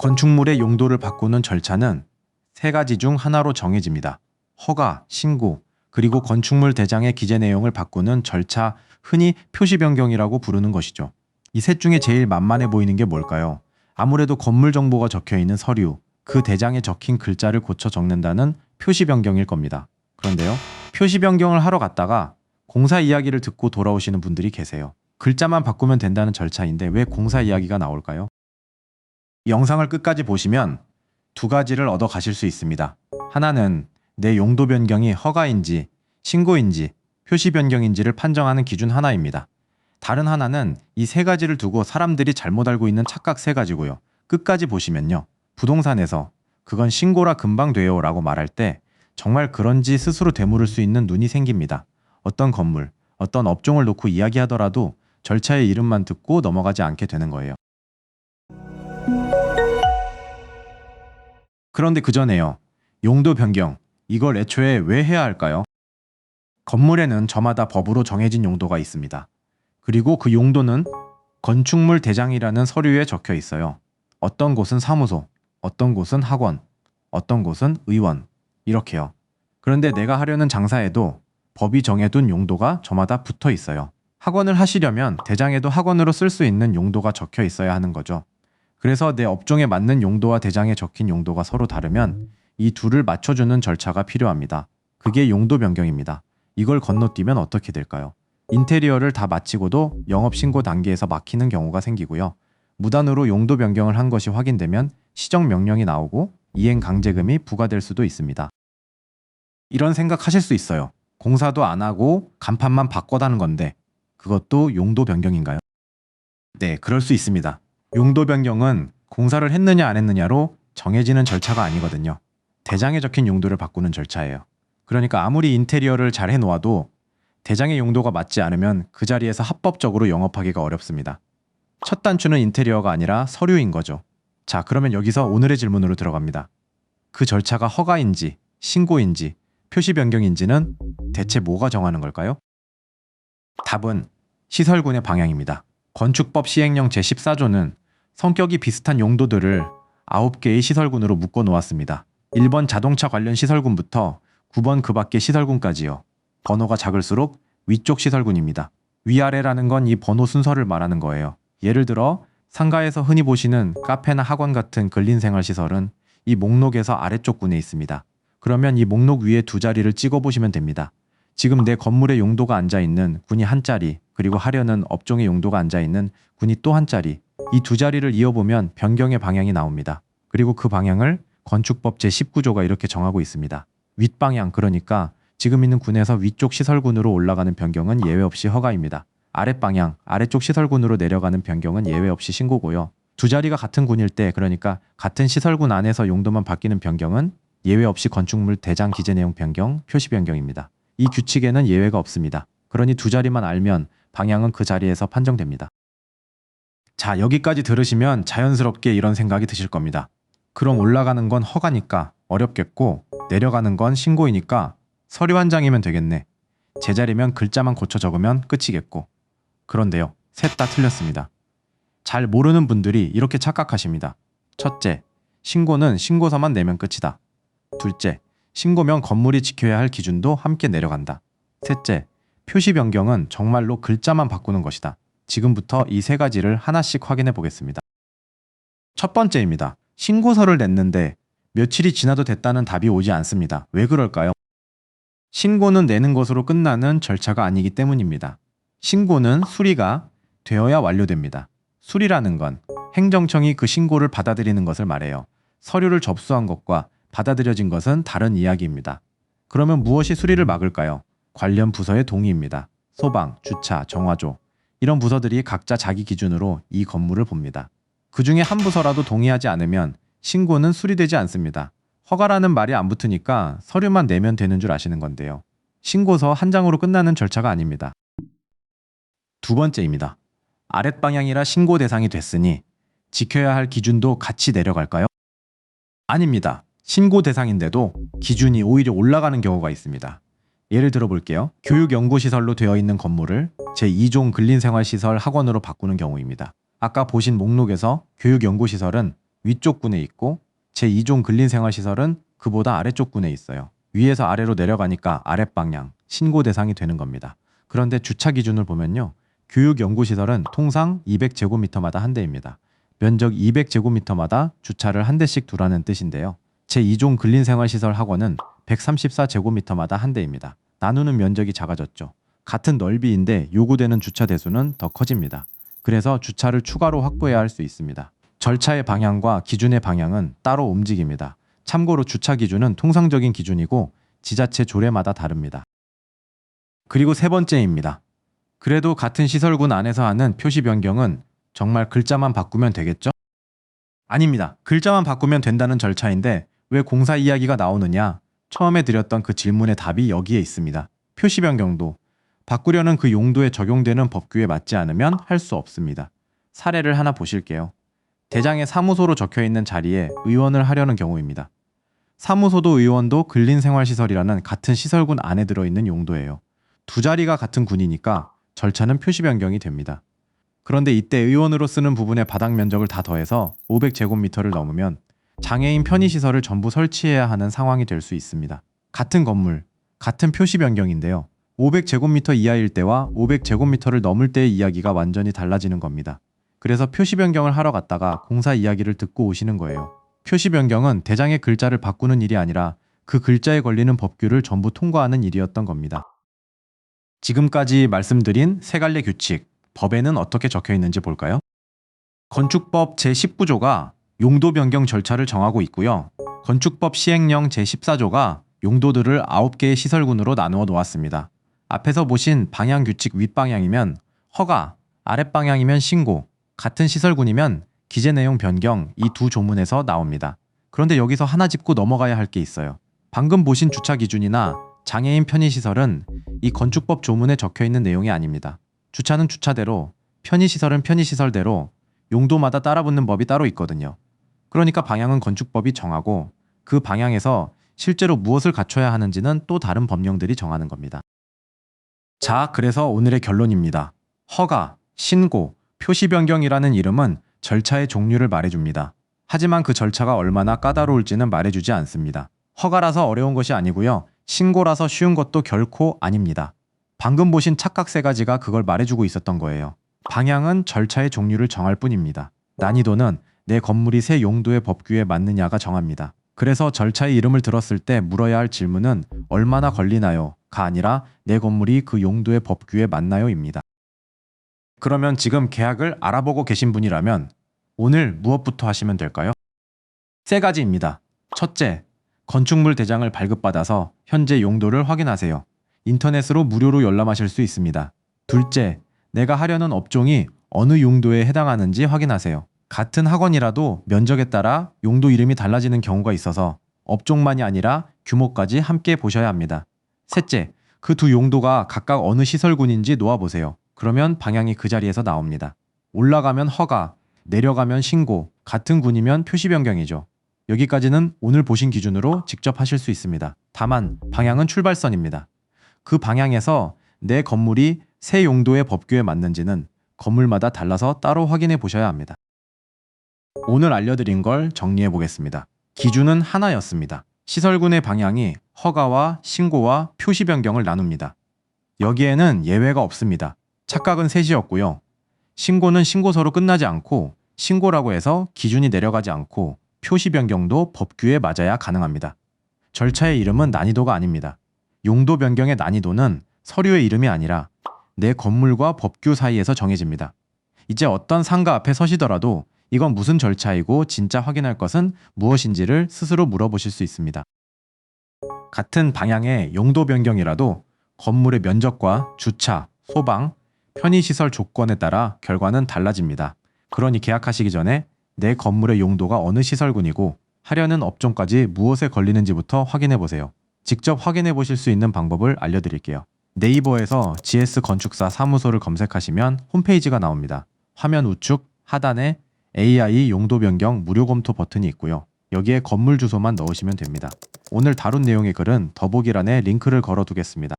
건축물의 용도를 바꾸는 절차는 세 가지 중 하나로 정해집니다. 허가, 신고, 그리고 건축물 대장의 기재 내용을 바꾸는 절차, 흔히 표시 변경이라고 부르는 것이죠. 이 셋 중에 제일 만만해 보이는 게 뭘까요? 아무래도 건물 정보가 적혀 있는 서류, 그 대장에 적힌 글자를 고쳐 적는다는 표시 변경일 겁니다. 그런데요, 표시 변경을 하러 갔다가 공사 이야기를 듣고 돌아오시는 분들이 계세요. 글자만 바꾸면 된다는 절차인데 왜 공사 이야기가 나올까요? 이 영상을 끝까지 보시면 두 가지를 얻어 가실 수 있습니다. 하나는 내 용도 변경이 허가인지, 신고인지, 표시 변경인지를 판정하는 기준 하나입니다. 다른 하나는 이 세 가지를 두고 사람들이 잘못 알고 있는 착각 세 가지고요. 끝까지 보시면요, 부동산에서 그건 신고라 금방 돼요 라고 말할 때 정말 그런지 스스로 되물을 수 있는 눈이 생깁니다. 어떤 건물, 어떤 업종을 놓고 이야기하더라도 절차의 이름만 듣고 넘어가지 않게 되는 거예요. 그런데 그 전에요, 용도 변경, 이걸 애초에 왜 해야 할까요? 건물에는 저마다 법으로 정해진 용도가 있습니다. 그리고 그 용도는 건축물 대장이라는 서류에 적혀 있어요. 어떤 곳은 사무소, 어떤 곳은 학원, 어떤 곳은 의원, 이렇게요. 그런데 내가 하려는 장사에도 법이 정해둔 용도가 저마다 붙어 있어요. 학원을 하시려면 대장에도 학원으로 쓸 수 있는 용도가 적혀 있어야 하는 거죠. 그래서 내 업종에 맞는 용도와 대장에 적힌 용도가 서로 다르면 이 둘을 맞춰주는 절차가 필요합니다. 그게 용도 변경입니다. 이걸 건너뛰면 어떻게 될까요? 인테리어를 다 마치고도 영업신고 단계에서 막히는 경우가 생기고요. 무단으로 용도 변경을 한 것이 확인되면 시정명령이 나오고 이행강제금이 부과될 수도 있습니다. 이런 생각하실 수 있어요. 공사도 안 하고 간판만 바꿔다는 건데 그것도 용도 변경인가요? 네, 그럴 수 있습니다. 용도 변경은 공사를 했느냐 안 했느냐로 정해지는 절차가 아니거든요. 대장에 적힌 용도를 바꾸는 절차예요. 그러니까 아무리 인테리어를 잘 해놓아도 대장의 용도가 맞지 않으면 그 자리에서 합법적으로 영업하기가 어렵습니다. 첫 단추는 인테리어가 아니라 서류인 거죠. 자, 그러면 여기서 오늘의 질문으로 들어갑니다. 그 절차가 허가인지, 신고인지, 표시 변경인지는 대체 뭐가 정하는 걸까요? 답은 시설군의 방향입니다. 건축법 시행령 제14조는 성격이 비슷한 용도들을 9개의 시설군으로 묶어 놓았습니다. 1번 자동차 관련 시설군부터 9번 그 밖의 시설군까지요. 번호가 작을수록 위쪽 시설군입니다. 위아래라는 건 이 번호 순서를 말하는 거예요. 예를 들어 상가에서 흔히 보시는 카페나 학원 같은 근린생활시설은 이 목록에서 아래쪽 군에 있습니다. 그러면 이 목록 위에 두 자리를 찍어보시면 됩니다. 지금 내 건물의 용도가 앉아있는 군이 한 자리, 그리고 하려는 업종의 용도가 앉아있는 군이 또 한 자리, 이 두 자리를 이어보면 변경의 방향이 나옵니다. 그리고 그 방향을 건축법 제19조가 이렇게 정하고 있습니다. 윗방향, 그러니까 지금 있는 군에서 위쪽 시설군으로 올라가는 변경은 예외 없이 허가입니다. 아랫방향, 아래쪽 시설군으로 내려가는 변경은 예외 없이 신고고요. 두 자리가 같은 군일 때, 그러니까 같은 시설군 안에서 용도만 바뀌는 변경은 예외 없이 건축물 대장 기재 내용 변경, 표시 변경입니다. 이 규칙에는 예외가 없습니다. 그러니 두 자리만 알면 방향은 그 자리에서 판정됩니다. 자, 여기까지 들으시면 자연스럽게 이런 생각이 드실 겁니다. 그럼 올라가는 건 허가니까 어렵겠고 내려가는 건 신고이니까 서류 한 장이면 되겠네. 제자리면 글자만 고쳐 적으면 끝이겠고. 그런데요, 셋 다 틀렸습니다. 잘 모르는 분들이 이렇게 착각하십니다. 첫째, 신고는 신고서만 내면 끝이다. 둘째, 신고면 건물이 지켜야 할 기준도 함께 내려간다. 셋째, 표시 변경은 정말로 글자만 바꾸는 것이다. 지금부터 이 세 가지를 하나씩 확인해 보겠습니다. 첫 번째입니다. 신고서를 냈는데 며칠이 지나도 됐다는 답이 오지 않습니다. 왜 그럴까요? 신고는 내는 것으로 끝나는 절차가 아니기 때문입니다. 신고는 수리가 되어야 완료됩니다. 수리라는 건 행정청이 그 신고를 받아들이는 것을 말해요. 서류를 접수한 것과 받아들여진 것은 다른 이야기입니다. 그러면 무엇이 수리를 막을까요? 관련 부서의 동의입니다. 소방, 주차, 정화조 이런 부서들이 각자 자기 기준으로 이 건물을 봅니다. 그 중에 한 부서라도 동의하지 않으면 신고는 수리되지 않습니다. 허가라는 말이 안 붙으니까 서류만 내면 되는 줄 아시는 건데요. 신고서 한 장으로 끝나는 절차가 아닙니다. 두 번째입니다. 아랫방향이라 신고 대상이 됐으니 지켜야 할 기준도 같이 내려갈까요? 아닙니다. 신고 대상인데도 기준이 오히려 올라가는 경우가 있습니다. 예를 들어 볼게요. 교육연구시설로 되어 있는 건물을 제2종 근린생활시설 학원으로 바꾸는 경우입니다. 아까 보신 목록에서 교육연구시설은 위쪽 군에 있고 제2종 근린생활시설은 그보다 아래쪽 군에 있어요. 위에서 아래로 내려가니까 아랫방향, 신고 대상이 되는 겁니다. 그런데 주차 기준을 보면요. 교육연구시설은 통상 200제곱미터마다 한 대입니다. 면적 200제곱미터마다 주차를 한 대씩 두라는 뜻인데요. 제2종 근린생활시설 학원은 134제곱미터마다 한 대입니다. 나누는 면적이 작아졌죠. 같은 넓이인데 요구되는 주차 대수는 더 커집니다. 그래서 주차를 추가로 확보해야 할 수 있습니다. 절차의 방향과 기준의 방향은 따로 움직입니다. 참고로 주차 기준은 통상적인 기준이고 지자체 조례마다 다릅니다. 그리고 세 번째입니다. 그래도 같은 시설군 안에서 하는 표시 변경은 정말 글자만 바꾸면 되겠죠? 아닙니다. 글자만 바꾸면 된다는 절차인데 왜 공사 이야기가 나오느냐? 처음에 드렸던 그 질문의 답이 여기에 있습니다. 표시 변경도 바꾸려는 그 용도에 적용되는 법규에 맞지 않으면 할 수 없습니다. 사례를 하나 보실게요. 대장에 사무소로 적혀있는 자리에 의원을 하려는 경우입니다. 사무소도 의원도 근린생활시설이라는 같은 시설군 안에 들어있는 용도예요. 두 자리가 같은 군이니까 절차는 표시 변경이 됩니다. 그런데 이때 의원으로 쓰는 부분의 바닥 면적을 다 더해서 500제곱미터를 넘으면 장애인 편의시설을 전부 설치해야 하는 상황이 될 수 있습니다. 같은 건물, 같은 표시 변경인데요. 500제곱미터 이하일 때와 500제곱미터를 넘을 때의 이야기가 완전히 달라지는 겁니다. 그래서 표시 변경을 하러 갔다가 공사 이야기를 듣고 오시는 거예요. 표시 변경은 대장의 글자를 바꾸는 일이 아니라 그 글자에 걸리는 법규를 전부 통과하는 일이었던 겁니다. 지금까지 말씀드린 세 갈래 규칙, 법에는 어떻게 적혀 있는지 볼까요? 건축법 제19조가 용도 변경 절차를 정하고 있고요. 건축법 시행령 제14조가 용도들을 9개의 시설군으로 나누어 놓았습니다. 앞에서 보신 방향 규칙 윗방향이면 허가, 아랫방향이면 신고, 같은 시설군이면 기재 내용 변경 이 두 조문에서 나옵니다. 그런데 여기서 하나 짚고 넘어가야 할 게 있어요. 방금 보신 주차 기준이나 장애인 편의시설은 이 건축법 조문에 적혀 있는 내용이 아닙니다. 주차는 주차대로, 편의시설은 편의시설대로 용도마다 따라붙는 법이 따로 있거든요. 그러니까 방향은 건축법이 정하고 그 방향에서 실제로 무엇을 갖춰야 하는지는 또 다른 법령들이 정하는 겁니다. 자, 그래서 오늘의 결론입니다. 허가, 신고, 표시 변경이라는 이름은 절차의 종류를 말해줍니다. 하지만 그 절차가 얼마나 까다로울지는 말해주지 않습니다. 허가라서 어려운 것이 아니고요. 신고라서 쉬운 것도 결코 아닙니다. 방금 보신 착각 세 가지가 그걸 말해주고 있었던 거예요. 방향은 절차의 종류를 정할 뿐입니다. 난이도는 내 건물이 새 용도의 법규에 맞느냐가 정합니다. 그래서 절차의 이름을 들었을 때 물어야 할 질문은 얼마나 걸리나요? 가 아니라 내 건물이 그 용도의 법규에 맞나요? 입니다. 그러면 지금 계약을 알아보고 계신 분이라면 오늘 무엇부터 하시면 될까요? 세 가지입니다. 첫째, 건축물 대장을 발급받아서 현재 용도를 확인하세요. 인터넷으로 무료로 열람하실 수 있습니다. 둘째, 내가 하려는 업종이 어느 용도에 해당하는지 확인하세요. 같은 학원이라도 면적에 따라 용도 이름이 달라지는 경우가 있어서 업종만이 아니라 규모까지 함께 보셔야 합니다. 셋째, 그 두 용도가 각각 어느 시설군인지 놓아보세요. 그러면 방향이 그 자리에서 나옵니다. 올라가면 허가, 내려가면 신고, 같은 군이면 표시 변경이죠. 여기까지는 오늘 보신 기준으로 직접 하실 수 있습니다. 다만 방향은 출발선입니다. 그 방향에서 내 건물이 새 용도의 법규에 맞는지는 건물마다 달라서 따로 확인해 보셔야 합니다. 오늘 알려드린 걸 정리해 보겠습니다. 기준은 하나였습니다. 시설군의 방향이 허가와 신고와 표시 변경을 나눕니다. 여기에는 예외가 없습니다. 착각은 셋이었고요. 신고는 신고서로 끝나지 않고 신고라고 해서 기준이 내려가지 않고 표시 변경도 법규에 맞아야 가능합니다. 절차의 이름은 난이도가 아닙니다. 용도 변경의 난이도는 서류의 이름이 아니라 내 건물과 법규 사이에서 정해집니다. 이제 어떤 상가 앞에 서시더라도 이건 무슨 절차이고 진짜 확인할 것은 무엇인지를 스스로 물어보실 수 있습니다. 같은 방향의 용도 변경이라도 건물의 면적과 주차, 소방, 편의시설 조건에 따라 결과는 달라집니다. 그러니 계약하시기 전에 내 건물의 용도가 어느 시설군이고 하려는 업종까지 무엇에 걸리는지부터 확인해 보세요. 직접 확인해 보실 수 있는 방법을 알려드릴게요. 네이버에서 GS 건축사 사무소를 검색하시면 홈페이지가 나옵니다. 화면 우측 하단에 AI 용도 변경 무료 검토 버튼이 있고요. 여기에 건물 주소만 넣으시면 됩니다. 오늘 다룬 내용의 글은 더보기란에 링크를 걸어 두겠습니다.